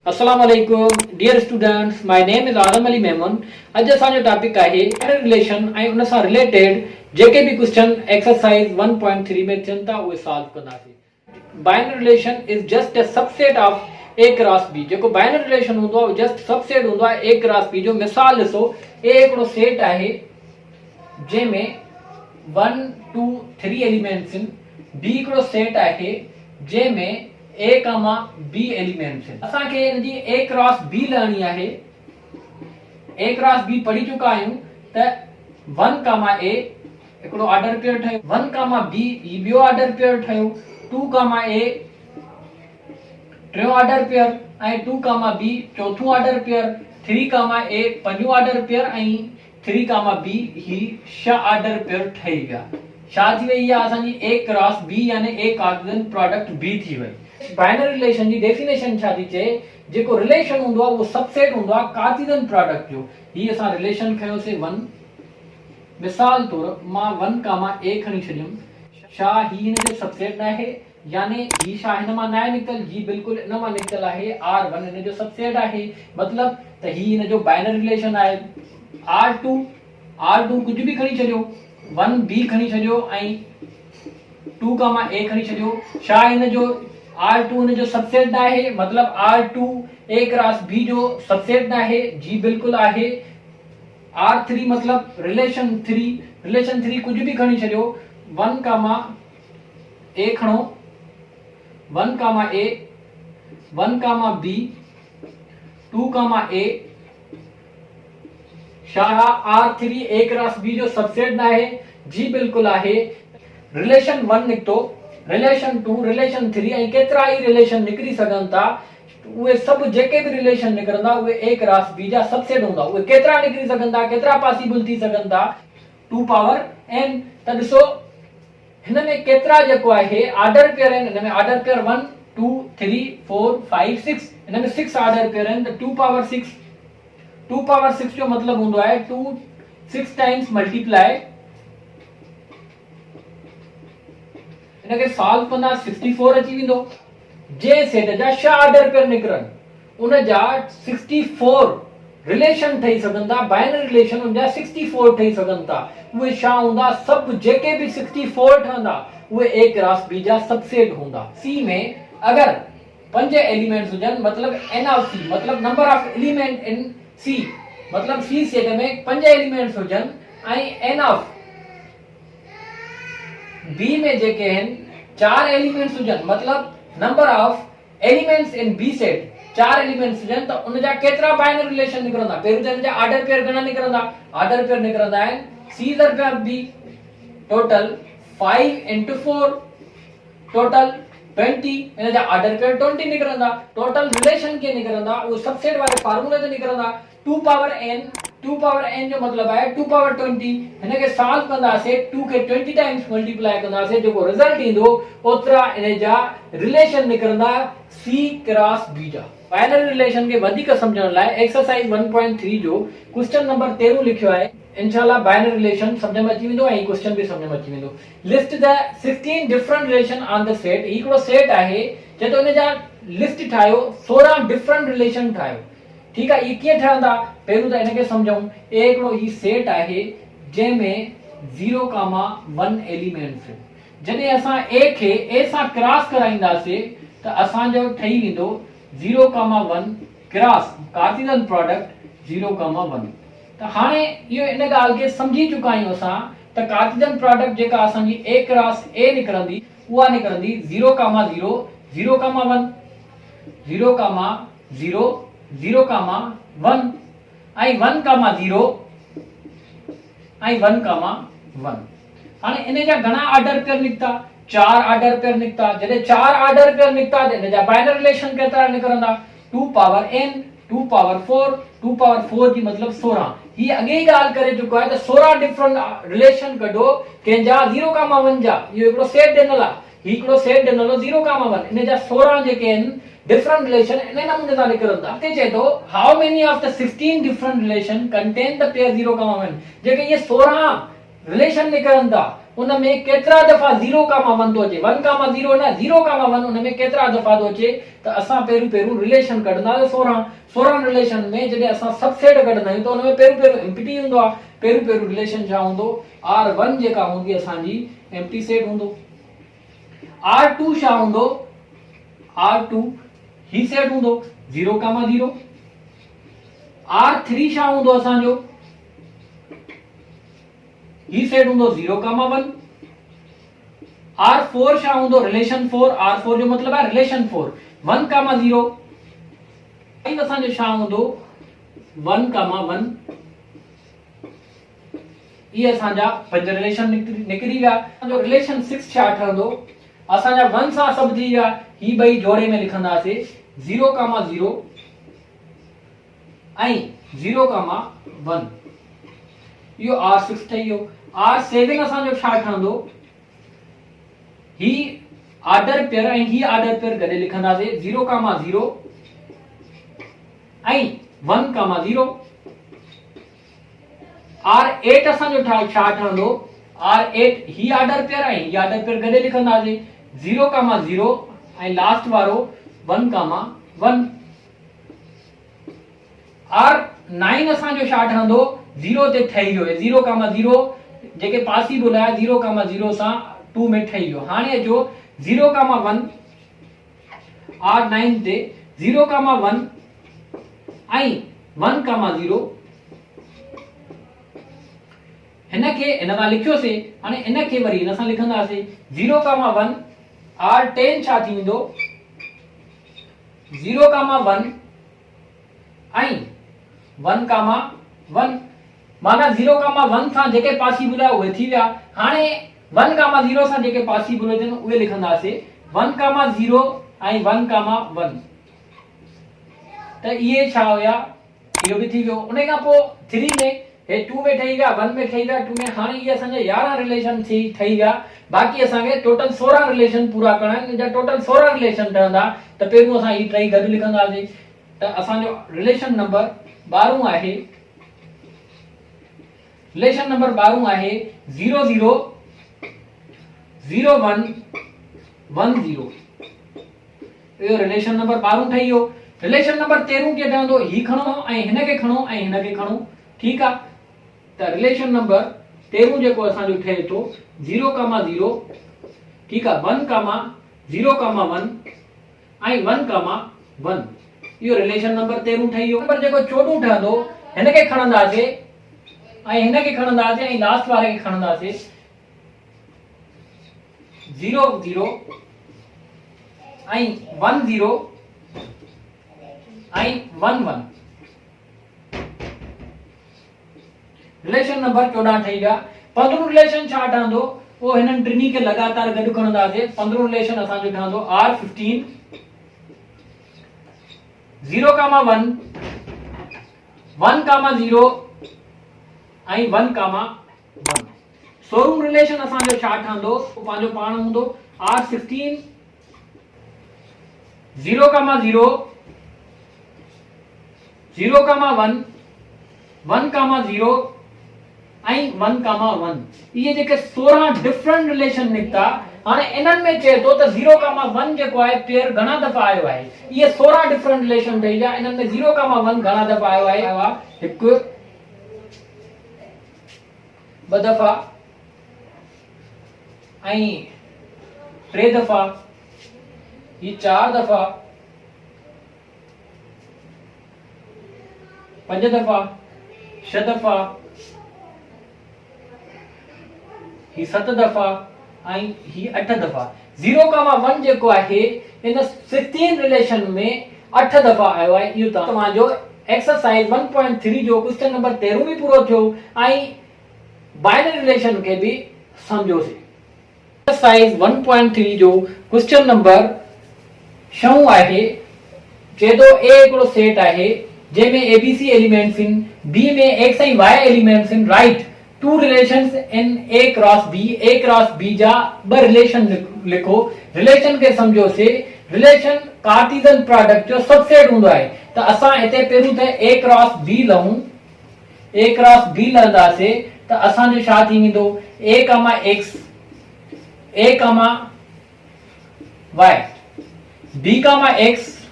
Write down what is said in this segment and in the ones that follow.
अस्सलाम वालेकुम dear students, my name is Adam Ali Memon. अॼु असांजो टॉपिक आहे बाइनरी रिलेशन ऐं उन सां रिलेटेड जेके भी क्वेश्चन एक्सरसाइज 1.3 में थियनि था उहे सॉल्व कंदासीं। Binary relation is just a subset of A cross B. जेको बाइनरी रिलेशन हूंदो आहे जस्ट सबसेट हूंदो आहे ए क्रॉस बी जो। मिसाल ॾिसो, ए हिकिड़ो सेट आहे जंहिंमें 1 2 3 एलिमेंट्स आहिनि। बी हिकिड़ो सेट आहे जंहिंमें ए कामा बी एलिमेंट्स आहिनि। असांखे हिनजी ए क्रॉस बी लहणी आहे। ए क्रॉस बी पढ़ी चुका आहियूं त 1 कामा ए हिकिड़ो ऑर्डर पेयर ठहियो, 1 कामा बी ही ॿियो ऑर्डर पेयर ठहियो, 2 कामा ए टियों ऑर्डर पेयर ऐं 2 कामा बी चौथों ऑर्डर पेयर, 3 कामा ए पंजों ऑर्डर पेयर ऐं 3 कामा बी ही 6 ऑर्डर पेयर ठही विया। छा थी वई आहे असांजी ए क्रॉस बी, यानी ए कार्टेशियन प्रोडक्ट बी थी वई। बाइनरी रिलेशन जी डेफिनेशन छा थी चए, जेको रिलेशन हूंदो आहे उहो सबसेट हूंदो आहे कार्टेशियन प्रोडक्ट जो। ही असां रिलेशन खयोसीं 1। मिसाल तौर मां 1 कामा ए खणी छॾियुमि। छा ही हिन जो सबसेट न आहे, यानी ही छा हिन मां न आहे निकतल? जी बिल्कुलु इन मां निकतल आहे। R1 हिन जो सबसेट आहे, मतलब त ही हिन जो बाइनरी रिलेशन आहे। R2 कुछ भी खणी छॾियो, 1 बी खणी छॾियो ऐं 2 कामा ए खणी छॾियो। छा हिन जो R2 हिन जो सबसेट न आहे, मतलब R2 ए क्रॉस बी जो सबसेट न आहे? जी बिल्कुलु आहे। R3 मतलब रिलेशन 3 कुछ भी खणी छॾियो, 1 कामा ए खणो, 1 कामा ए, 1 कामा बी, 2 कामा ए। छा R3 ए क्रॉस बी जो सबसेट न आहे? जी बिल्कुलु आहे। रिलेशन 1 निकतो, रिलेशन 2, रिलेशन 3 ऐं केतिरा ई रिलेशन निकिरी सघनि था। उहे सभु जेके भी रिलेशन निकिरंदा उहे ए क्रॉस बी जा सबसेट हूंदा। उहे केतिरा निकिरी सघनि था, केतिरा पॉसिबल थी सघनि था? 2 पावर n। त ॾिसो हिन में केतिरा जेको आहे ऑर्डर पेयर आहिनि। हिन में ऑर्डर पेयर 1 2 3 4 5 6, हिन में 6 ऑर्डर पेयर आहिनि। त 2 पावर 6 जो मतलब हूंदो आहे 2 6 टाइम्स मल्टीप्लाई, इनके सॉल्व कंदा 64 अची वेंदो। जे सेट जा 6 ऑर्डर पेयर निकरनि उन जा 64 रिलेशन ठही सघनि था। बाइनरी रिलेशन उन जा 64 ठही सघनि था। उहे छा हूंदा? सब जेके भी 64 ठहंदा उहे ए क्रॉस बी जा सबसेट हूंदा। सी में अगर 5 एलिमेंट्स हुजन, मतलब n ऑफ सी, मतलब number of element in C, मतलब सी सेट में 5 एलिमेंट्स हुजन ऐं n ऑफ बी में जेके आहिनि 4 एलिमेंट्स हुजन, मतलब number of elements in B set 4 elements हुजन, त उन जा केतिरा बाइनरी रिलेशन निकरंदा? पहिरियों त इन जा ऑर्डर पेयर घणा निकरंदा? ऑर्डर पेयर निकरंदा आहिनि सी दरमियान बी, टोटल 5 into 4 टोटल 20। इन जा ऑर्डर पेयर 20 निकरंदा। टोटल रिलेशन के निकरंदा उहो सबसेट वाले फार्मूले ते निकरंदा। 2 पावर n जो मतलब है 2 पावर 20। हिनके सॉल्व कंदासीं, 2 के 20 टाइम्स मल्टीप्लाई कंदासीं, जेको रिजल्ट ईंदो ओतिरा इन जा रिलेशन निकरंदा सी क्रॉस बी जा। बाइनरी रिलेशन के वधीक समझण लाइ एक्सरसाइज 1.3 जो क्वेश्चन नंबर 13 लिखियो आहे। इंशाल्लाह बाइनरी रिलेशन समझ में अची वेंदो ऐं क्वेश्चन भी समझ में अची वेंदो। List the 16 different relation on the set. हिकिड़ो सेट आहे जेतो इन जा लिस्ट ठाहियो, 16 डिफरेंट रिलेशन ठाहियो। ठीक है, ये कीअं ठहंदा? पहिरियों त इनके समझूं। ए हिकिड़ो ही सेट आहे जंहिंमें 0,1 एलिमेंट्स। जॾहिं असां ए खे ए सां क्रॉस कराईंदासीं त असांजो ठही वेंदो 0,1 क्रॉस कार्टेशियन प्रोडक्ट 0,1। त हाणे इहो इन ॻाल्हि खे सम्झी चुका आहियूं असां त कार्टेशियन प्रोडक्ट जेका असांजी ए क्रॉस ए निकरंदी उहा निकरंदी 0,0 0,1 0,0 0,1 ऐं 1,0 ऐं 1,1। हाणे इन जा घणा ऑर्डर पेयर निकता? 4 ऑर्डर पेयर निकता। जॾहिं 4 ऑर्डर पेयर निकता त इन जा बाइनरी रिलेशन केतिरा निकरंदा? 2 पावर n 2 पावर 4 2 पावर 4 जी मतलब 16। ही अॻे ई ॻाल्हि करे चुको आहे त 16 डिफरेंट रिलेशन कढो कंहिंजा 0,1 जा। इहो हिकिड़ो सेट ॾिनल आहे, हिकिड़ो सेट ॾिनल हो 0,1। इन जा 16 जेके आहिनि डिफरेंट रिलेशन इन नमूने सां निकरंदा। हिते चए थो how many of the 16 different relation contain the pair 0,1। जेके ये 16 रिलेशन निकरंदा उनमें केतिरा दफ़ा 0,1 थो अचे, 1,0 न 0,1 उनमें केतिरा दफ़ा थो अचे त असां पहिरियों रिलेशन कढंदासीं 16 रिलेशन में जॾहिं असां सबसेट कढंदा आहियूं त उनमें पहिरियों एम्प्टी हूंदो आहे। पहिरियों रिलेशन छा हूंदो, R1 जेका हूंदी असांजी एम्प्टी सेट हूंदो। R2 छा हूंदो, R2 ही सेट हूंदो 0,0। R3 छा हूंदो असांजो, ही सेट हूंदो 0,1। R4 छा हूंदो, रिलेशन 4, R4 जो मतलब है रिलेशन 4 1,0। फाइव असांजो छा हूंदो 1,1। ये असांजा 5 रिलेशन निकिरी विया। जो रिलेशन 6 छा ठहंदो, असांजा 1 सां सब थी विया, ही ॿई जोड़े में लिखंदासीं 0,0 ऐं 0,1। यो R6 ठही वियो। R7 असांजो छा ठहंदो, ही ऑर्डर पेयर ऐं ही ऑर्डर पेयर गॾु लिखंदासीं 0,0 ऐं 1,0। R8 असांजो छा ठहंदो, R8 ही ऑर्डर पेयर ऐं ही ऑर्डर पेयर गॾु लिखंदासीं 0,0 ऐं लास्ट वारो 1,1। R9 असांजो छा ठहंदो, 0 ते ठही वियो, 0,0 जेके पॉसिबल आहे 0,0 सां 2 में ठही वियो। हाणे अचो 0,1 R9 ते 0,1 ऐं 1,0 हिनखे हिन मां लिखियोसीं। हाणे इनखे वरी हिन सां लिखंदासीं 0,1। R10 छा थींदो, 0,1 ऐं 1,1 माना 0,1 सां जेके पॉसिबल आहे उहे थी विया। हाणे 1,0 सां जेके पॉसिबल हुजनि उहे लिखंदासीं 1,0 ऐं 1,1। त इहे छा हुया, इहो बि थी वियो। उन खां पोइ 3 में हे 2 में ठही विया, 1 में ठही विया, 2 में। हाणे इहे असांजा 11 रिलेशन ठही विया। बाक़ी असांखे टोटल 16 रिलेशन पूरा करणा आहिनि। जा टोटल 16 रिलेशन ठहंदा त पहिरियों असां ही टई गॾु लिखंदासीं। त असांजो रिलेशन नंबर 12 आहे, रिलेशन नंबर 12 आहे 00 01 10। इहो रिलेशन नंबर 12 ठही वियो। रिलेशन नंबर 13 कीअं ठहंदो, ही खणो ऐं हिनखे खणो ऐं हिनखे खणो, ठीकु आहे। त रिलेशन नंबर 13 जेको असांजो ठहे थो 0,0, ठीकु आहे, 1,0,1 ऐं 1,1। इहो रिलेशन नंबर 13 ठही वियो। नंबर जेको 14 ठहंदो, हिनखे खणंदासीं ऐं हिनखे खणंदासीं ऐं लास्ट वारे खे खणंदासीं 0,0 ऐं 1,0 ऐं 1,1। रिलेशन नंबर 14 ठही विया। 15 रिलेशन छा ठहंदो, वो हिननि टिनी खे लगातार गॾु खणंदासीं। 15 रिलेशन असांजो ठहंदो R15 0,1 1,0 ऐं 1,1। 16 रिलेशन असांजो छा ठहंदो, पंहिंजो पाण हूंदो R16 0,0 0,1 1,0 ऐं 1,1। ये जेके 16 डिफरेंट रिलेशन निकता। हाणे इन्हनि में चए थो त 0,1 जेको आहे पेयर घणा दफ़ा आयो आहे। ये 16 डिफरेंट रिलेशन ठही विया। इन्हनि में 0,1 घणा दफ़ा आयो आहे, हिकु 2 दफ़ा ऐं 3 दफ़ा, ये 4 दफ़ा, 5 दफ़ा, 6 दफ़ा, ही 7 दफ़ा ऐं ही 8 दफ़ा। 0,1 जेको आहे इन 16 रिलेशन में 8 दफ़ा आयो आहे। इहो तव्हांजो एक्सरसाइज 1.3 जो क्वेश्चन नंबर 13 भी पूरो थियो ऐं बाइनरी रिलेशन के भी समझोसीं। एक्सरसाइज 1.3 जो क्वेश्चन नंबर 6 आहे। चए थो ए हिकिड़ो सेट आहे जंहिंमें ABC एलिमेंट्स आहिनि, B में X ऐं Y एलिमेंट्स आहिनि। Write two relations in A cross B जा 2 रिलेशन लिखो। रिलेशन के समझोसीं। रिलेशन कार्टेशियन प्रोडक्ट जो सबसेट हूंदो आहे। त असां हिते पहिरियों त A क्रॉस B लहूं, A क्रॉस B लहंदासीं त असांजो छा थी वेंदो, A, X a comma y, b comma x,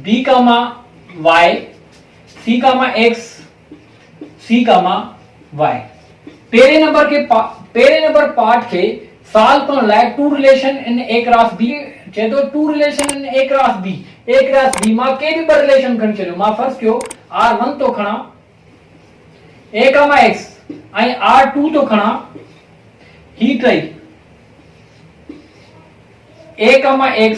b comma y, c comma x, c comma y। पहिरे नंबर पार्ट खे सॉल्व करण लाइ two relation in a cross b चए तो two relation in a cross b मां के भी ब रिलेशन खणी छॾियो। मां फर्स्ट कयो r1 तो खणा a comma x ऐं r2 तो खणा ही टई a comma x,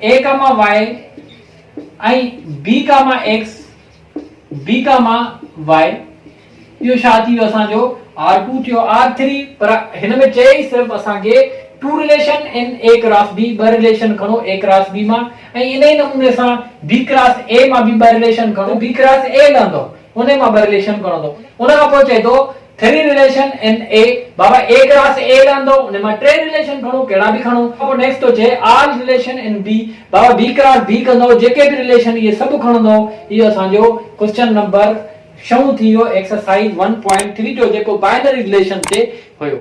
a comma y ऐं b comma x, b comma y। इहो छा थी वियो असांजो r2 थियो r3, पर हिन में चई सिर्फ असांखे two relation in a cross b, ब रिलेशन खणो a क्रॉस b मां, ऐं इन ई नमूने सां b क्रॉस a मां भी ब रिलेशन खणो, b क्रॉस a लहंदो उन मां ब रिलेशन खणो। उन खां पोइ चए थो three relation in a, Baba a cross a लहंदो उन मां टे रिलेशन खणो, कहिड़ा भी खणो। पोइ नेक्स्ट तो चए all relation in b, Baba b cross b कंदो, जेके भी रिलेशन ये सब खणंदो। इहो असांजो क्वेश्चन नंबर 6 थी वियो एक्सरसाइज 1.3 जो जेको बाइनरी रिलेशन ते हुयो।